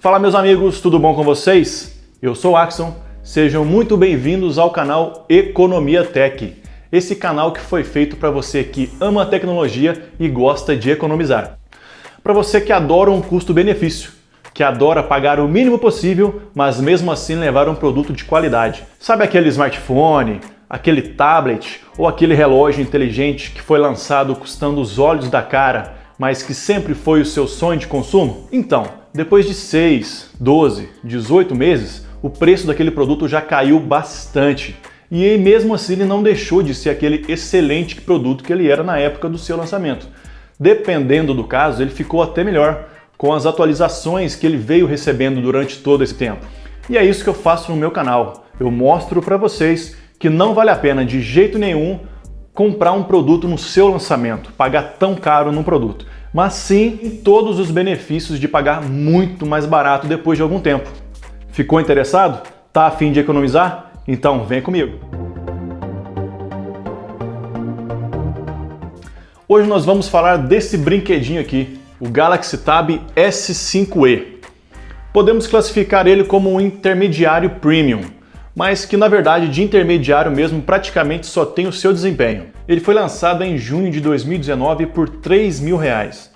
Fala meus amigos, tudo bom com vocês? Eu sou o Axon, sejam muito bem-vindos ao canal Economia Tech. Esse canal que foi feito para você que ama a tecnologia e gosta de economizar. Para você que adora um custo-benefício, que adora pagar o mínimo possível, mas mesmo assim levar um produto de qualidade. Sabe aquele smartphone, aquele tablet ou aquele relógio inteligente que foi lançado custando os olhos da cara, mas que sempre foi o seu sonho de consumo? Então, depois de 6, 12, 18 meses, o preço daquele produto já caiu bastante. E mesmo assim ele não deixou de ser aquele excelente produto que ele era na época do seu lançamento. Dependendo do caso, ele ficou até melhor, com as atualizações que ele veio recebendo durante todo esse tempo. E é isso que eu faço no meu canal. Eu mostro para vocês que não vale a pena de jeito nenhum comprar um produto no seu lançamento, pagar tão caro num produto, mas sim todos os benefícios de pagar muito mais barato depois de algum tempo. Ficou interessado? Tá a fim de economizar? Então vem comigo! Hoje nós vamos falar desse brinquedinho aqui, o Galaxy Tab S5e. Podemos classificar ele como um intermediário premium, mas que na verdade de intermediário mesmo praticamente só tem o seu desempenho. Ele foi lançado em junho de 2019 por R$3.000,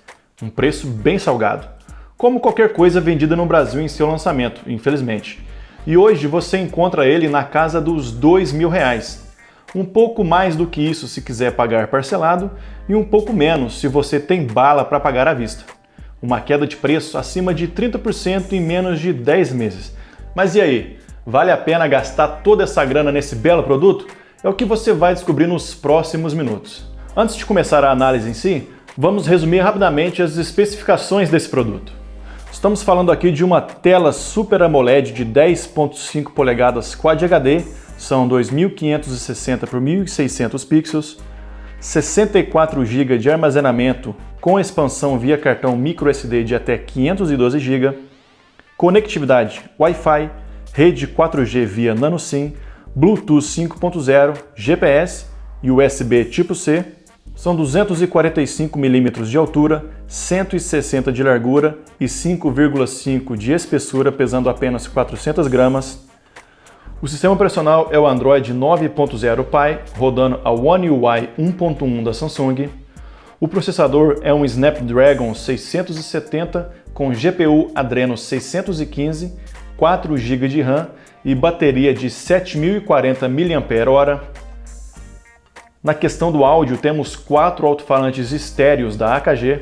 um preço bem salgado, como qualquer coisa vendida no Brasil em seu lançamento, infelizmente. E hoje você encontra ele na casa dos R$2.000, um pouco mais do que isso se quiser pagar parcelado e um pouco menos se você tem bala para pagar à vista. Uma queda de preço acima de 30% em menos de 10 meses. Mas e aí? Vale a pena gastar toda essa grana nesse belo produto? É o que você vai descobrir nos próximos minutos. Antes de começar a análise em si, vamos resumir rapidamente as especificações desse produto. Estamos falando aqui de uma tela Super AMOLED de 10.5 polegadas Quad HD, são 2.560 por 1.600 pixels, 64 GB de armazenamento com expansão via cartão microSD de até 512 GB, conectividade Wi-Fi, rede 4G via NanoSIM, Bluetooth 5.0, GPS e USB tipo C, são 245 mm de altura, 160 de largura e 5,5 de espessura, pesando apenas 400 gramas. O sistema operacional é o Android 9.0 Pie, rodando a One UI 1.1 da Samsung. O processador é um Snapdragon 670 com GPU Adreno 615, 4 GB de RAM e bateria de 7.040 mAh. Na questão do áudio, temos 4 alto-falantes estéreos da AKG,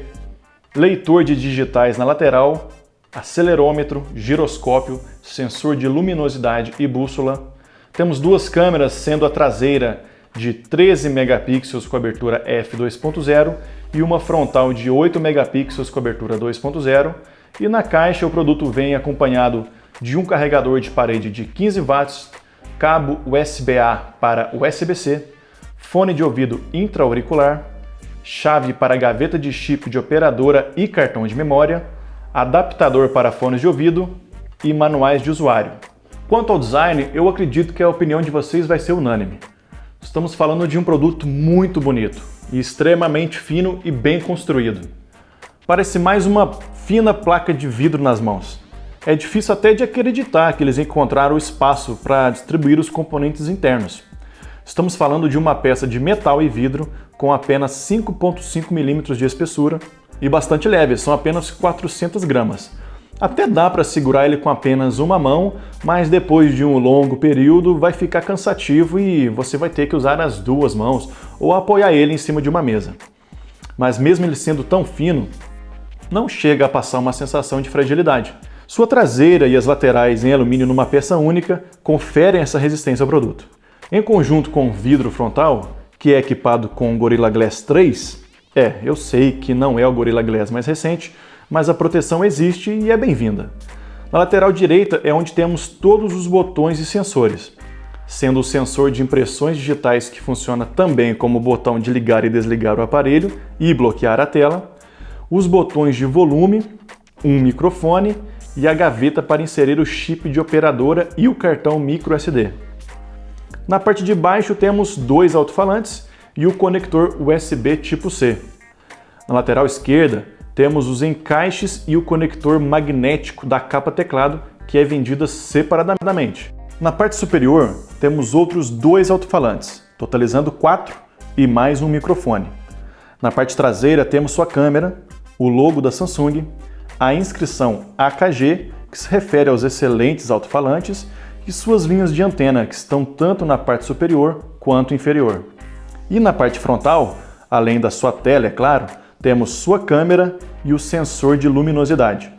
leitor de digitais na lateral, acelerômetro, giroscópio, sensor de luminosidade e bússola. Temos 2 câmeras, sendo a traseira de 13 megapixels com abertura f2.0 e uma frontal de 8 megapixels com abertura 2.0. E na caixa o produto vem acompanhado de um carregador de parede de 15 watts, cabo USB-A para USB-C, fone de ouvido intra-auricular, chave para gaveta de chip de operadora e cartão de memória, adaptador para fones de ouvido e manuais de usuário. Quanto ao design, eu acredito que a opinião de vocês vai ser unânime. Estamos falando de um produto muito bonito e extremamente fino e bem construído. Parece mais uma fina placa de vidro nas mãos. É difícil até de acreditar que eles encontraram espaço para distribuir os componentes internos. Estamos falando de uma peça de metal e vidro com apenas 5,5 mm de espessura e bastante leve, são apenas 400 gramas. Até dá para segurar ele com apenas uma mão, mas depois de um longo período vai ficar cansativo e você vai ter que usar as 2 mãos ou apoiar ele em cima de uma mesa. Mas mesmo ele sendo tão fino, não chega a passar uma sensação de fragilidade. Sua traseira e as laterais em alumínio numa peça única conferem essa resistência ao produto. Em conjunto com o vidro frontal, que é equipado com o Gorilla Glass 3, eu sei que não é o Gorilla Glass mais recente, mas a proteção existe e é bem-vinda. Na lateral direita é onde temos todos os botões e sensores, sendo o sensor de impressões digitais que funciona também como botão de ligar e desligar o aparelho e bloquear a tela, os botões de volume, um microfone e a gaveta para inserir o chip de operadora e o cartão microSD. Na parte de baixo temos 2 alto-falantes e o conector USB tipo C. Na lateral esquerda temos os encaixes e o conector magnético da capa teclado, que é vendida separadamente. Na parte superior, temos outros 2 alto-falantes, totalizando 4 e mais um microfone. Na parte traseira temos sua câmera, o logo da Samsung, a inscrição AKG, que se refere aos excelentes alto-falantes, e suas linhas de antena, que estão tanto na parte superior quanto inferior. E na parte frontal, além da sua tela, é claro, temos sua câmera e o sensor de luminosidade.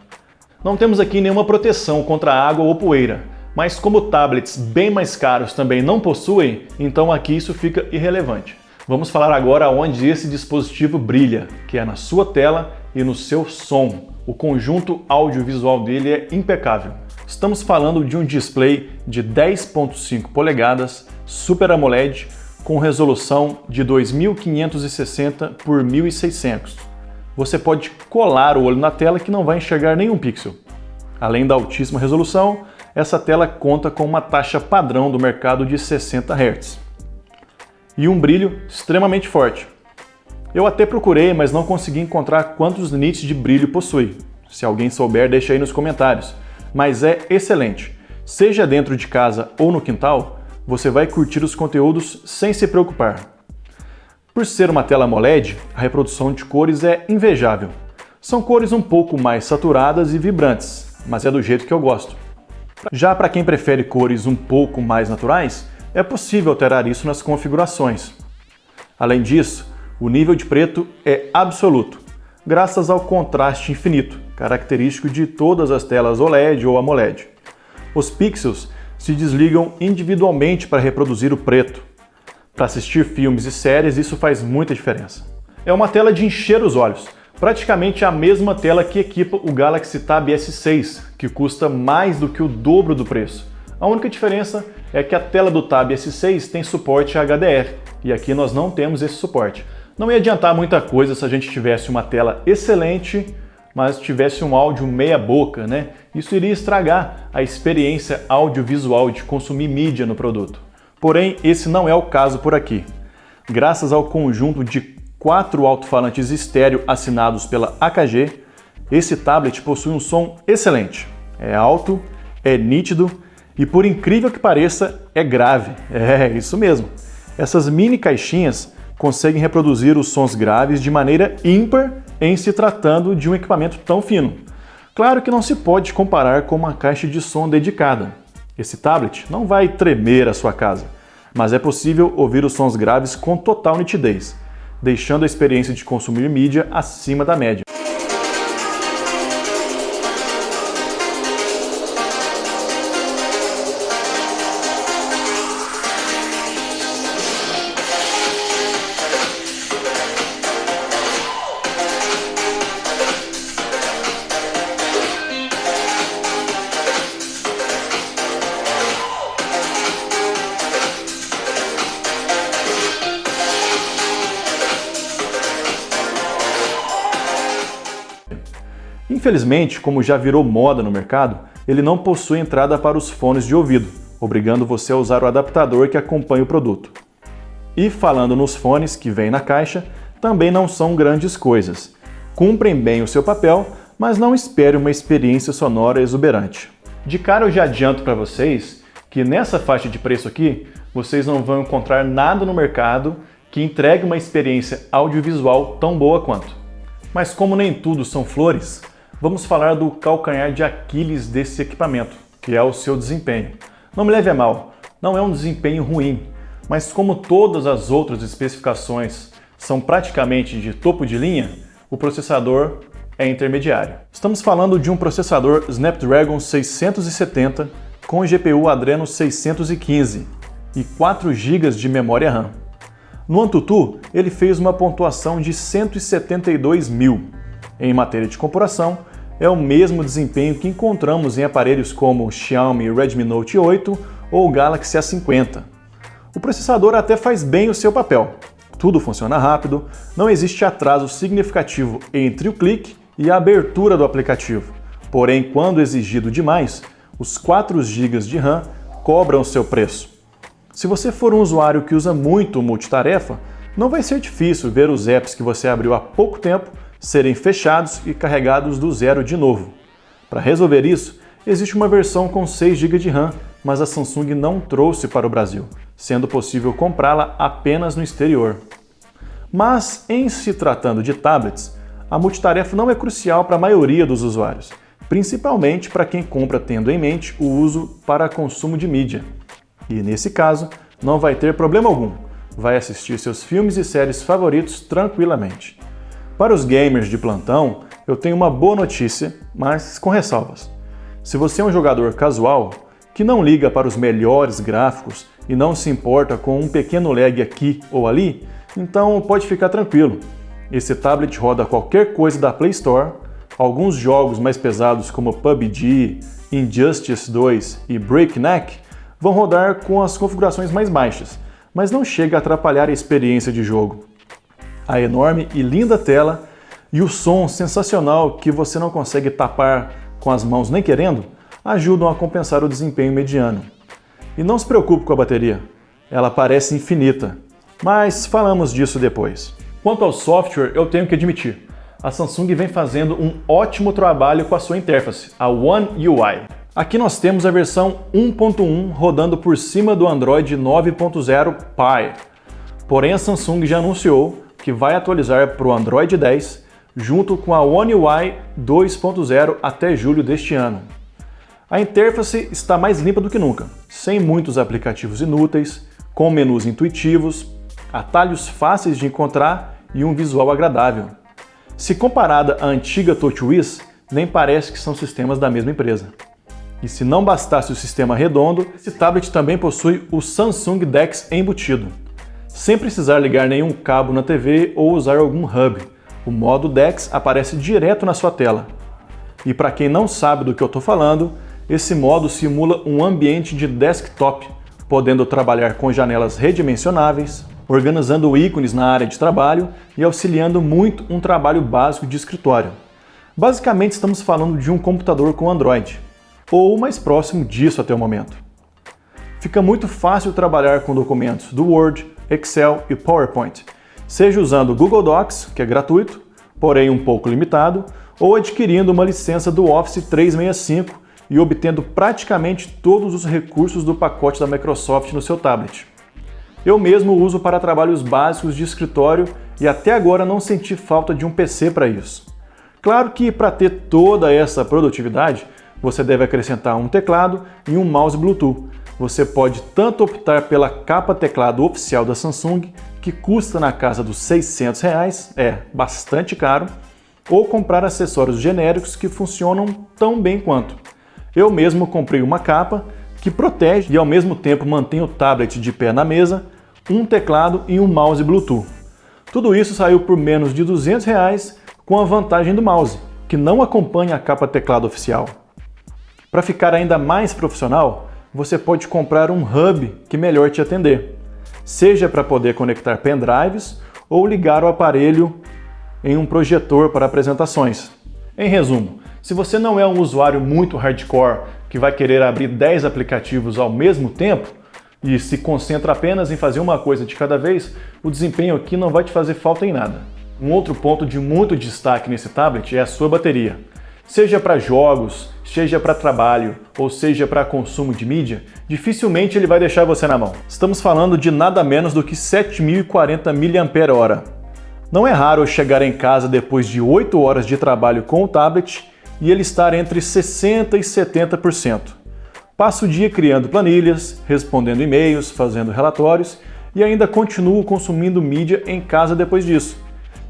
Não temos aqui nenhuma proteção contra água ou poeira, mas como tablets bem mais caros também não possuem, então aqui isso fica irrelevante. Vamos falar agora onde esse dispositivo brilha, que é na sua tela e no seu som. O conjunto audiovisual dele é impecável. Estamos falando de um display de 10.5 polegadas Super AMOLED com resolução de 2560 por 1600. Você pode colar o olho na tela que não vai enxergar nenhum pixel. Além da altíssima resolução, essa tela conta com uma taxa padrão do mercado de 60 Hz. E um brilho extremamente forte. Eu até procurei, mas não consegui encontrar quantos nits de brilho possui. Se alguém souber, deixa aí nos comentários. Mas é excelente. Seja dentro de casa ou no quintal, você vai curtir os conteúdos sem se preocupar. Por ser uma tela AMOLED, a reprodução de cores é invejável. São cores um pouco mais saturadas e vibrantes, mas é do jeito que eu gosto. Já para quem prefere cores um pouco mais naturais, é possível alterar isso nas configurações. Além disso, o nível de preto é absoluto, graças ao contraste infinito, característico de todas as telas OLED ou AMOLED. Os pixels se desligam individualmente para reproduzir o preto. Para assistir filmes e séries, isso faz muita diferença. É uma tela de encher os olhos, praticamente a mesma tela que equipa o Galaxy Tab S6, que custa mais do que o dobro do preço. A única diferença é que a tela do Tab S6 tem suporte a HDR, e aqui nós não temos esse suporte. Não ia adiantar muita coisa se a gente tivesse uma tela excelente, mas tivesse um áudio meia boca, né? Isso iria estragar a experiência audiovisual de consumir mídia no produto. Porém, esse não é o caso por aqui. Graças ao conjunto de 4 alto-falantes estéreo assinados pela AKG, esse tablet possui um som excelente. É alto, é nítido e, por incrível que pareça, é grave. É isso mesmo. Essas mini caixinhas conseguem reproduzir os sons graves de maneira ímpar em se tratando de um equipamento tão fino. Claro que não se pode comparar com uma caixa de som dedicada. Esse tablet não vai tremer a sua casa, mas é possível ouvir os sons graves com total nitidez, deixando a experiência de consumir mídia acima da média. Infelizmente, como já virou moda no mercado, ele não possui entrada para os fones de ouvido, obrigando você a usar o adaptador que acompanha o produto. E falando nos fones que vêm na caixa, também não são grandes coisas. Cumprem bem o seu papel, mas não espere uma experiência sonora exuberante. De cara eu já adianto para vocês que nessa faixa de preço aqui, vocês não vão encontrar nada no mercado que entregue uma experiência audiovisual tão boa quanto. Mas como nem tudo são flores, vamos falar do calcanhar de Aquiles desse equipamento, que é o seu desempenho. Não me leve a mal, não é um desempenho ruim, mas como todas as outras especificações são praticamente de topo de linha, o processador é intermediário. Estamos falando de um processador Snapdragon 670 com GPU Adreno 615 e 4 GB de memória RAM. No AnTuTu, ele fez uma pontuação de 172.000. Em matéria de comparação, é o mesmo desempenho que encontramos em aparelhos como o Xiaomi Redmi Note 8 ou o Galaxy A50. O processador até faz bem o seu papel. Tudo funciona rápido, não existe atraso significativo entre o clique e a abertura do aplicativo. Porém, quando exigido demais, os 4 GB de RAM cobram o seu preço. Se você for um usuário que usa muito multitarefa, não vai ser difícil ver os apps que você abriu há pouco tempo serem fechados e carregados do zero de novo. Para resolver isso, existe uma versão com 6 GB de RAM, mas a Samsung não trouxe para o Brasil, sendo possível comprá-la apenas no exterior. Mas, em se tratando de tablets, a multitarefa não é crucial para a maioria dos usuários, principalmente para quem compra tendo em mente o uso para consumo de mídia. E nesse caso, não vai ter problema algum, vai assistir seus filmes e séries favoritos tranquilamente. Para os gamers de plantão, eu tenho uma boa notícia, mas com ressalvas. Se você é um jogador casual, que não liga para os melhores gráficos e não se importa com um pequeno lag aqui ou ali, então pode ficar tranquilo. Esse tablet roda qualquer coisa da Play Store, alguns jogos mais pesados como PUBG, Injustice 2 e Breakneck vão rodar com as configurações mais baixas, mas não chega a atrapalhar a experiência de jogo. A enorme e linda tela e o som sensacional que você não consegue tapar com as mãos nem querendo, ajudam a compensar o desempenho mediano. E não se preocupe com a bateria, ela parece infinita, mas falamos disso depois. Quanto ao software, eu tenho que admitir, a Samsung vem fazendo um ótimo trabalho com a sua interface, a One UI. Aqui nós temos a versão 1.1 rodando por cima do Android 9.0 Pie. Porém, a Samsung já anunciou que vai atualizar para o Android 10 junto com a One UI 2.0 até julho deste ano. A interface está mais limpa do que nunca, sem muitos aplicativos inúteis, com menus intuitivos, atalhos fáceis de encontrar e um visual agradável. Se comparada à antiga TouchWiz, nem parece que são sistemas da mesma empresa. E se não bastasse o sistema redondo, esse tablet também possui o Samsung DeX embutido. Sem precisar ligar nenhum cabo na TV ou usar algum hub, o modo DeX aparece direto na sua tela. E para quem não sabe do que eu estou falando, esse modo simula um ambiente de desktop, podendo trabalhar com janelas redimensionáveis, organizando ícones na área de trabalho e auxiliando muito um trabalho básico de escritório. Basicamente estamos falando de um computador com Android, ou mais próximo disso até o momento. Fica muito fácil trabalhar com documentos do Word, Excel e PowerPoint, seja usando o Google Docs, que é gratuito, porém um pouco limitado, ou adquirindo uma licença do Office 365 e obtendo praticamente todos os recursos do pacote da Microsoft no seu tablet. Eu mesmo uso para trabalhos básicos de escritório e até agora não senti falta de um PC para isso. Claro que para ter toda essa produtividade, você deve acrescentar um teclado e um mouse Bluetooth. Você pode tanto optar pela capa teclado oficial da Samsung, que custa na casa dos R$600, é bastante caro, ou comprar acessórios genéricos que funcionam tão bem quanto. Eu mesmo comprei uma capa que protege e ao mesmo tempo mantém o tablet de pé na mesa, um teclado e um mouse Bluetooth. Tudo isso saiu por menos de R$200 com a vantagem do mouse, que não acompanha a capa teclado oficial. Para ficar ainda mais profissional, você pode comprar um hub que melhor te atender, seja para poder conectar pendrives ou ligar o aparelho em um projetor para apresentações. Em resumo, se você não é um usuário muito hardcore que vai querer abrir 10 aplicativos ao mesmo tempo e se concentra apenas em fazer uma coisa de cada vez, o desempenho aqui não vai te fazer falta em nada. Um outro ponto de muito destaque nesse tablet é a sua bateria. Seja para jogos, seja para trabalho ou seja para consumo de mídia, dificilmente ele vai deixar você na mão. Estamos falando de nada menos do que 7.040 mAh. Não é raro eu chegar em casa depois de 8 horas de trabalho com o tablet e ele estar entre 60% e 70%. Passo o dia criando planilhas, respondendo e-mails, fazendo relatórios e ainda continuo consumindo mídia em casa depois disso,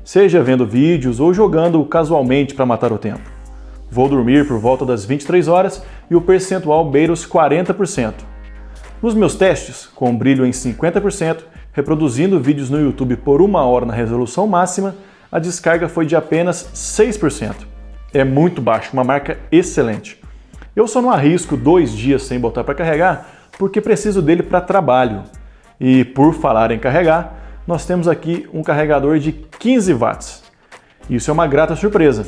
seja vendo vídeos ou jogando casualmente para matar o tempo. Vou dormir por volta das 23 horas e o percentual beira os 40%. Nos meus testes, com brilho em 50%, reproduzindo vídeos no YouTube por 1 hora na resolução máxima, a descarga foi de apenas 6%. É muito baixo, uma marca excelente. Eu só não arrisco 2 dias sem botar para carregar porque preciso dele para trabalho. E por falar em carregar, nós temos aqui um carregador de 15 watts. Isso é uma grata surpresa.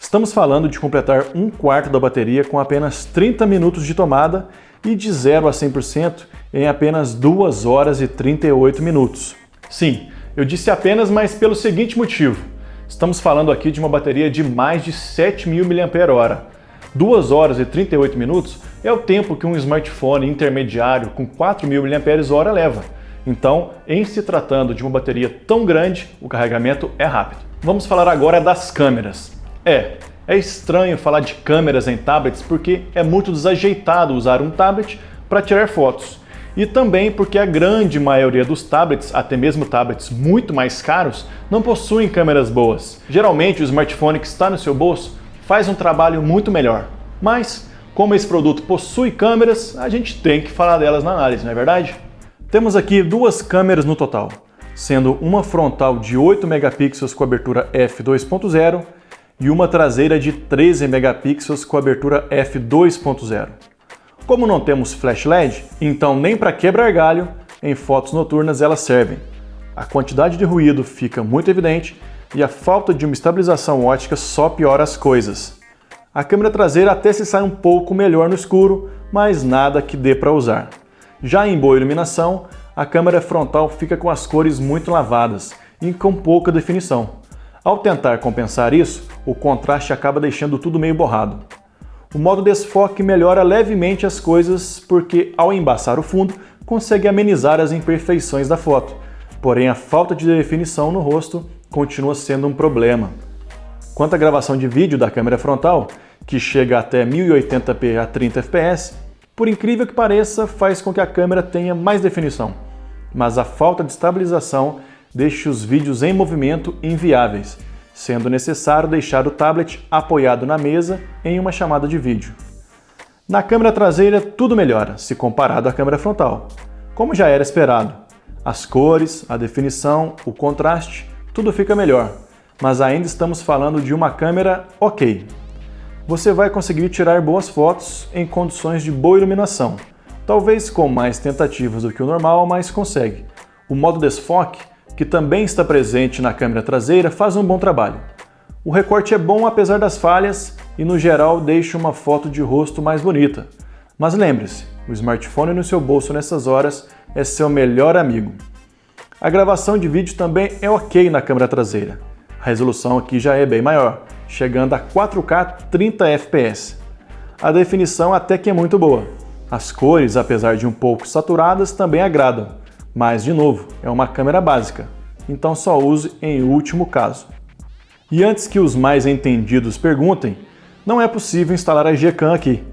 Estamos falando de completar 1/4 da bateria com apenas 30 minutos de tomada e de 0 a 100% em apenas 2 horas e 38 minutos. Sim, eu disse apenas, mas pelo seguinte motivo. Estamos falando aqui de uma bateria de mais de 7.000 mAh. 2 horas e 38 minutos é o tempo que um smartphone intermediário com 4.000 mAh leva. Então, em se tratando de uma bateria tão grande, o carregamento é rápido. Vamos falar agora das câmeras. É estranho falar de câmeras em tablets porque é muito desajeitado usar um tablet para tirar fotos. E também porque a grande maioria dos tablets, até mesmo tablets muito mais caros, não possuem câmeras boas. Geralmente o smartphone que está no seu bolso faz um trabalho muito melhor. Mas, como esse produto possui câmeras, a gente tem que falar delas na análise, não é verdade? Temos aqui 2 câmeras no total, sendo uma frontal de 8 megapixels com abertura f2.0 e uma traseira de 13 megapixels com abertura f2.0. Como não temos flash LED, então nem para quebrar galho, em fotos noturnas elas servem. A quantidade de ruído fica muito evidente e a falta de uma estabilização ótica só piora as coisas. A câmera traseira até se sai um pouco melhor no escuro, mas nada que dê para usar. Já em boa iluminação, a câmera frontal fica com as cores muito lavadas e com pouca definição. Ao tentar compensar isso, o contraste acaba deixando tudo meio borrado. O modo desfoque melhora levemente as coisas porque, ao embaçar o fundo, consegue amenizar as imperfeições da foto. Porém, a falta de definição no rosto continua sendo um problema. Quanto à gravação de vídeo da câmera frontal, que chega até 1080p a 30 fps, por incrível que pareça, faz com que a câmera tenha mais definição. Mas a falta de estabilização deixa os vídeos em movimento inviáveis, sendo necessário deixar o tablet apoiado na mesa em uma chamada de vídeo. Na câmera traseira tudo melhora, se comparado à câmera frontal. Como já era esperado, as cores, a definição, o contraste, tudo fica melhor, mas ainda estamos falando de uma câmera ok. Você vai conseguir tirar boas fotos em condições de boa iluminação, talvez com mais tentativas do que o normal, mas consegue. O modo desfoque, que também está presente na câmera traseira, faz um bom trabalho. O recorte é bom apesar das falhas e no geral deixa uma foto de rosto mais bonita. Mas lembre-se, o smartphone no seu bolso nessas horas é seu melhor amigo. A gravação de vídeo também é ok na câmera traseira. A resolução aqui já é bem maior, chegando a 4K 30 fps. A definição até que é muito boa. As cores, apesar de um pouco saturadas, também agradam. Mas, de novo, é uma câmera básica, então só use em último caso. E antes que os mais entendidos perguntem, não é possível instalar a Gcam aqui.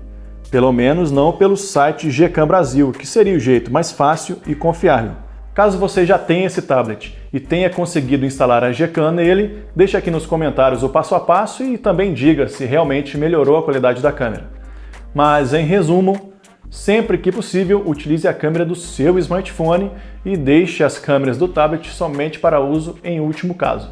Pelo menos não pelo site Gcam Brasil, que seria o jeito mais fácil e confiável. Caso você já tenha esse tablet e tenha conseguido instalar a Gcam nele, deixe aqui nos comentários o passo a passo e também diga se realmente melhorou a qualidade da câmera. Mas, em resumo, sempre que possível, utilize a câmera do seu smartphone e deixe as câmeras do tablet somente para uso em último caso.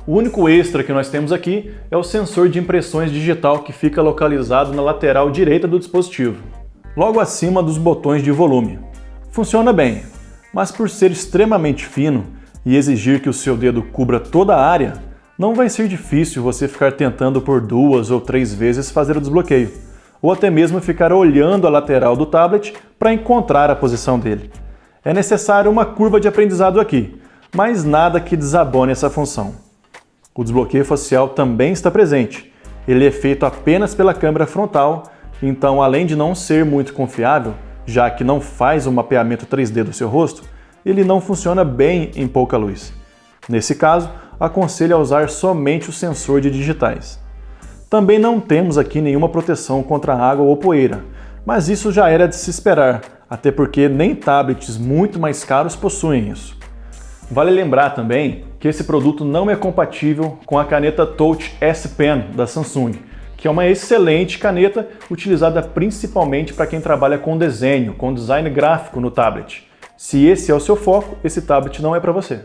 O único extra que nós temos aqui é o sensor de impressões digital que fica localizado na lateral direita do dispositivo, logo acima dos botões de volume. Funciona bem, mas por ser extremamente fino e exigir que o seu dedo cubra toda a área, não vai ser difícil você ficar tentando por 2 ou 3 vezes fazer o desbloqueio, ou até mesmo ficar olhando a lateral do tablet para encontrar a posição dele. É necessário uma curva de aprendizado aqui, mas nada que desabone essa função. O desbloqueio facial também está presente. Ele é feito apenas pela câmera frontal, então além de não ser muito confiável, já que não faz um mapeamento 3D do seu rosto, ele não funciona bem em pouca luz. Nesse caso, aconselho a usar somente o sensor de digitais. Também não temos aqui nenhuma proteção contra água ou poeira, mas isso já era de se esperar, até porque nem tablets muito mais caros possuem isso. Vale lembrar também que esse produto não é compatível com a caneta Touch S Pen da Samsung, que é uma excelente caneta utilizada principalmente para quem trabalha com desenho, com design gráfico no tablet. Se esse é o seu foco, esse tablet não é para você.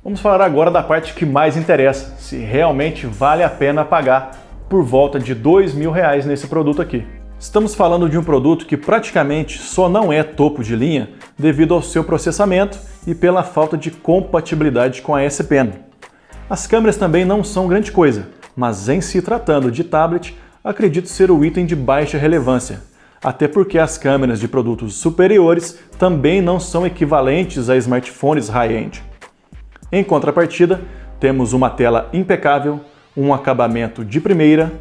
Vamos falar agora da parte que mais interessa, se realmente vale a pena pagar por volta de R$2.000 nesse produto aqui. Estamos falando de um produto que praticamente só não é topo de linha devido ao seu processamento e pela falta de compatibilidade com a S Pen. As câmeras também não são grande coisa, mas em se tratando de tablet, acredito ser o item de baixa relevância, até porque as câmeras de produtos superiores também não são equivalentes a smartphones high-end. Em contrapartida, temos uma tela impecável, um acabamento de primeira,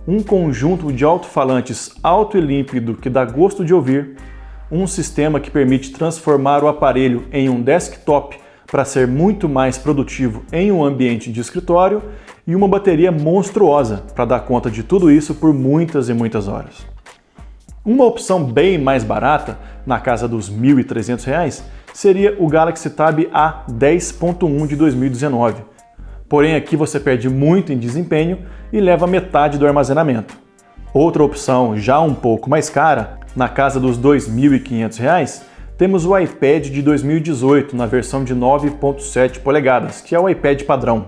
um conjunto de alto-falantes alto e límpido que dá gosto de ouvir, um sistema que permite transformar o aparelho em um desktop para ser muito mais produtivo em um ambiente de escritório e uma bateria monstruosa para dar conta de tudo isso por muitas e muitas horas. Uma opção bem mais barata, na casa dos R$ 1.300, seria o Galaxy Tab A10.1 de 2019. Porém aqui você perde muito em desempenho e leva metade do armazenamento. Outra opção, já um pouco mais cara, na casa dos R$ 2.500, temos o iPad de 2018 na versão de 9.7 polegadas, que é o iPad padrão.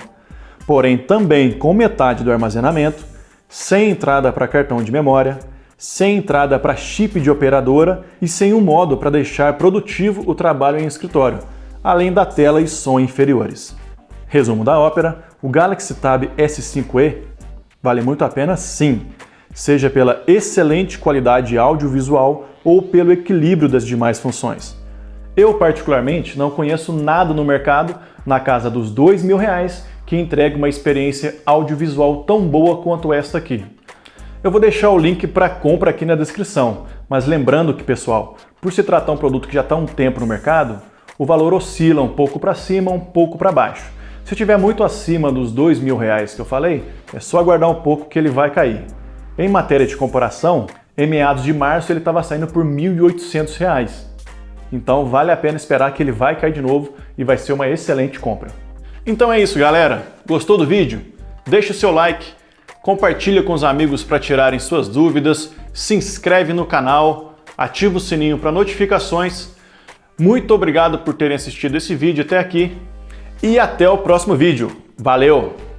Porém também com metade do armazenamento, sem entrada para cartão de memória, sem entrada para chip de operadora e sem um modo para deixar produtivo o trabalho em escritório, além da tela e som inferiores. Resumo da ópera, o Galaxy Tab S5e vale muito a pena sim, seja pela excelente qualidade audiovisual ou pelo equilíbrio das demais funções. Eu particularmente não conheço nada no mercado na casa dos R$ 2.000 que entregue uma experiência audiovisual tão boa quanto esta aqui. Eu vou deixar o link para compra aqui na descrição, mas lembrando que, pessoal, por se tratar um produto que já está há um tempo no mercado, o valor oscila um pouco para cima, um pouco para baixo. Se estiver muito acima dos R$ 2.000 que eu falei, é só aguardar um pouco que ele vai cair. Em matéria de comparação, em meados de março ele estava saindo por R$ 1.800. Então vale a pena esperar que ele vai cair de novo e vai ser uma excelente compra. Então é isso, galera. Gostou do vídeo? Deixa o seu like, compartilha com os amigos para tirarem suas dúvidas, se inscreve no canal, ativa o sininho para notificações. Muito obrigado por terem assistido esse vídeo até aqui e até o próximo vídeo. Valeu!